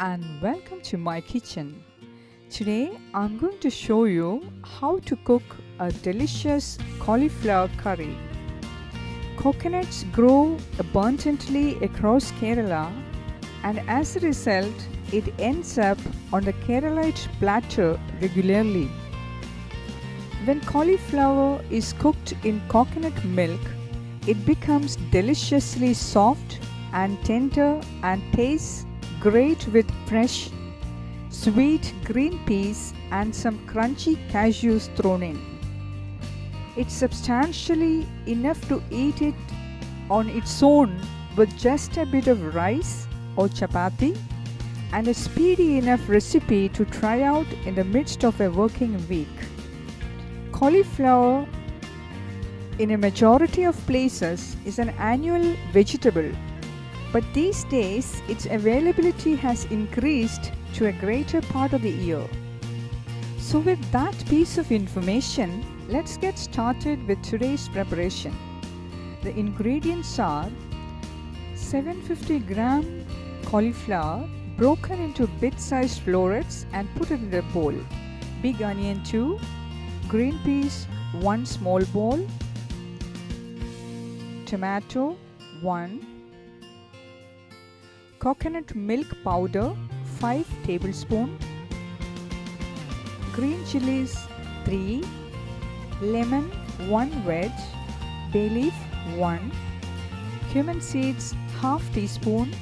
and welcome to my kitchen. Today I'm going to show you how to cook a delicious cauliflower curry. Coconuts grow abundantly across Kerala, and as a result it ends up on the Keralite platter regularly. When cauliflower is cooked in coconut milk, it becomes deliciously soft and tender and tastes great with fresh, sweet green peas and some crunchy cashews thrown in. It's substantially enough to eat it on its own with just a bit of rice or chapati, and a speedy enough recipe to try out in the midst of a working week. Cauliflower, in a majority of places, is an annual vegetable, but these days its availability has increased to a greater part of the year. So with that piece of information, let's get started with today's preparation. The ingredients are 750 gram cauliflower broken into bit-sized florets and put it in a bowl. Big onion 2, green peas 1 small bowl, tomato 1, coconut milk powder 5 tablespoons, green chilies 3, lemon 1 wedge, bay leaf 1, cumin seeds half teaspoon,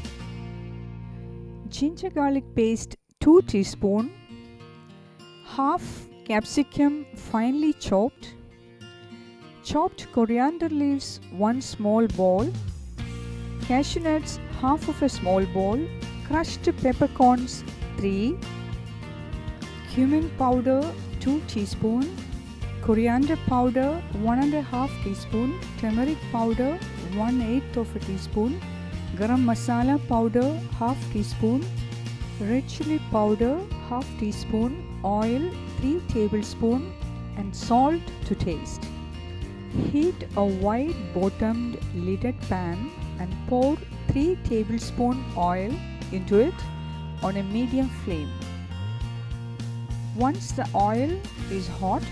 ginger garlic paste 2 teaspoon, half capsicum finely chopped, chopped coriander leaves 1 small bowl, cashew nuts half of a small bowl, crushed peppercorns 3, cumin powder 2 teaspoon, coriander powder 1.5 teaspoon, turmeric powder 1/8 of a teaspoon, garam masala powder half teaspoon, red chili powder half teaspoon, oil 3 tablespoon and salt to taste. Heat a wide bottomed lidded pan and pour 3 tablespoon oil into it on a medium flame. Once the oil is hot,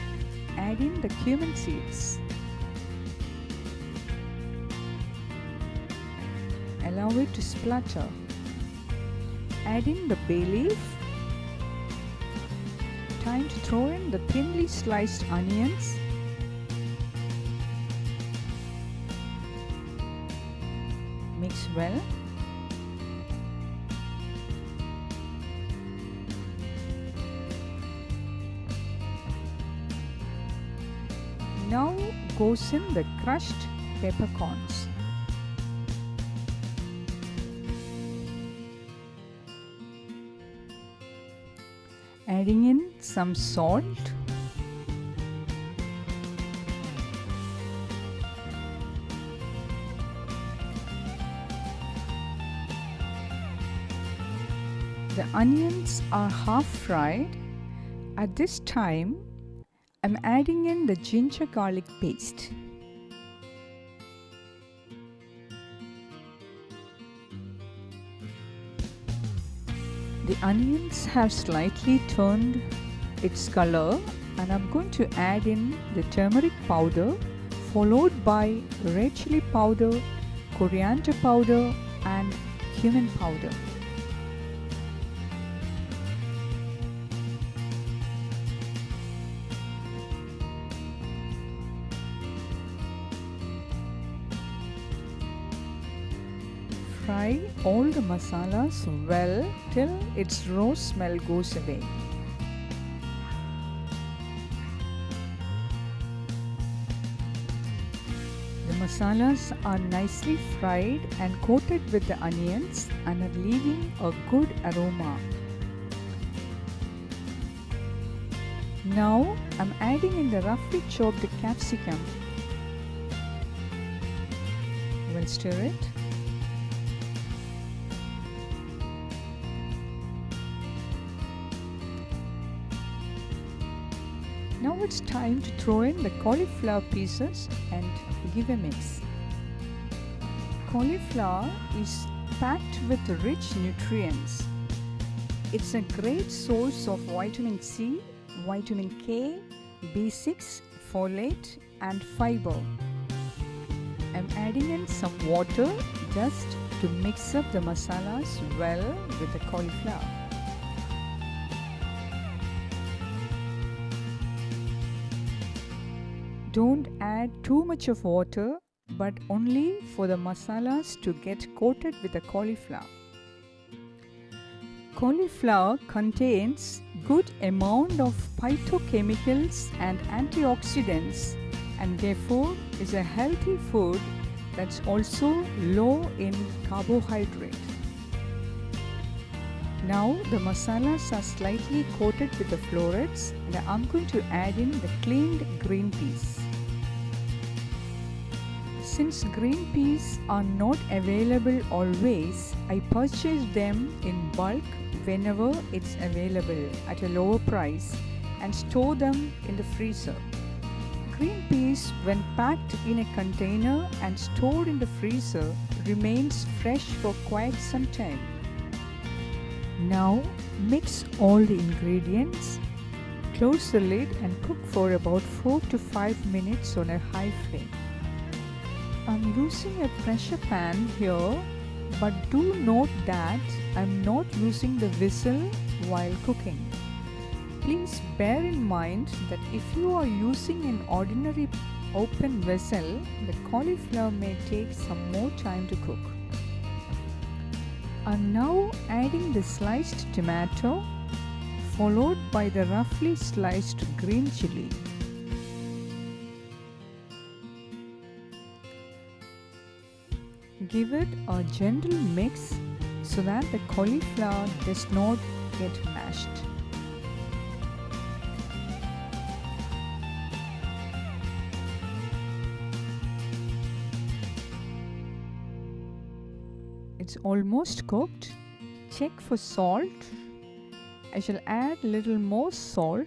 add in the cumin seeds. Allow it to splutter. Add in the bay leaf. Time to throw in the thinly sliced onions. Mix well. Now goes in the crushed peppercorns. Adding in some salt, the onions are half fried. At this time, I'm adding in the ginger garlic paste. The onions have slightly turned its color, and I'm going to add in the turmeric powder, followed by red chili powder, coriander powder and cumin powder. Fry all the masalas well till its raw smell goes away. The masalas are nicely fried and coated with the onions and are leaving a good aroma. Now I'm adding in the roughly chopped capsicum. We'll stir it. Now it's time to throw in the cauliflower pieces and give a mix. Cauliflower is packed with rich nutrients. It's a great source of vitamin C, vitamin K, B6, folate, and fiber. I'm adding in some water just to mix up the masalas well with the cauliflower. Don't add too much of water, but only for the masalas to get coated with the cauliflower. Cauliflower contains good amount of phytochemicals and antioxidants, and therefore is a healthy food that's also low in carbohydrate. Now the masalas are slightly coated with the florets, and I'm going to add in the cleaned green peas. Since green peas are not available always, I purchase them in bulk whenever it's available at a lower price and store them in the freezer. Green peas, when packed in a container and stored in the freezer, remains fresh for quite some time. Now mix all the ingredients, close the lid and cook for about 4 to 5 minutes on a high flame. I'm using a pressure pan here, but do note that I'm not using the whistle while cooking. Please bear in mind that if you are using an ordinary open vessel, the cauliflower may take some more time to cook. I'm now adding the sliced tomato, followed by the roughly sliced green chili. Give it a gentle mix so that the cauliflower does not get mashed. It's almost cooked. Check for salt. I shall add a little more salt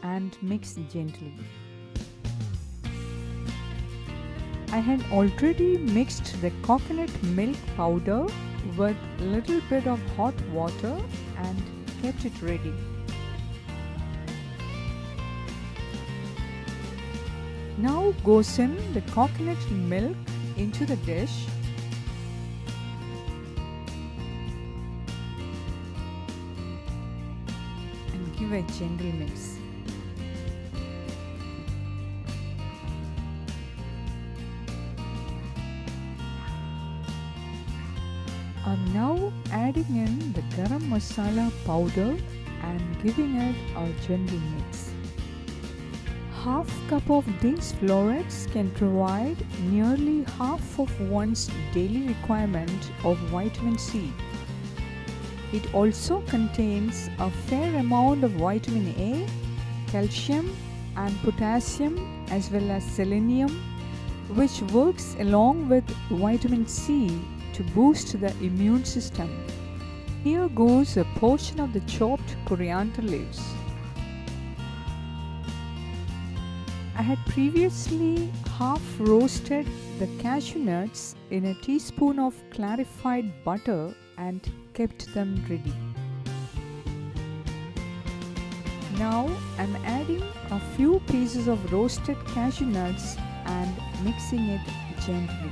and mix gently. I had already mixed the coconut milk powder with a little bit of hot water and kept it ready. Now goes in the coconut milk into the dish. And give a gentle mix. I'm now adding in the garam masala powder and giving it a gentle mix. Half cup of these florets can provide nearly half of one's daily requirement of vitamin C. It also contains a fair amount of vitamin A, calcium and potassium, as well as selenium, which works along with vitamin C to boost the immune system. Here goes a portion of the chopped coriander leaves. I had previously half roasted the cashew nuts in a teaspoon of clarified butter and kept them ready. Now I'm adding a few pieces of roasted cashew nuts and mixing it gently.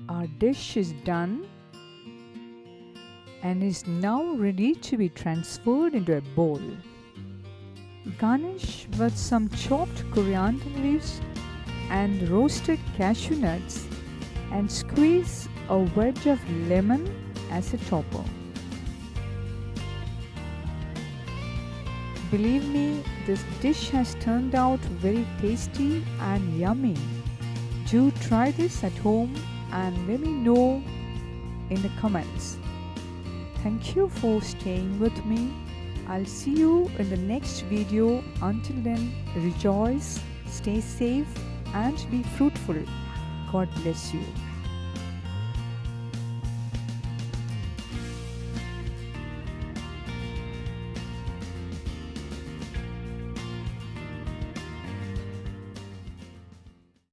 Our dish is done and is now ready to be transferred into a bowl. Garnish with some chopped coriander leaves and roasted cashew nuts and squeeze a wedge of lemon as a topper. Believe me, this dish has turned out very tasty and yummy. Do try this at home and let me know in the comments. Thank you for staying with me. I'll see you in the next video. Until then, rejoice, stay safe and be fruitful. God bless you.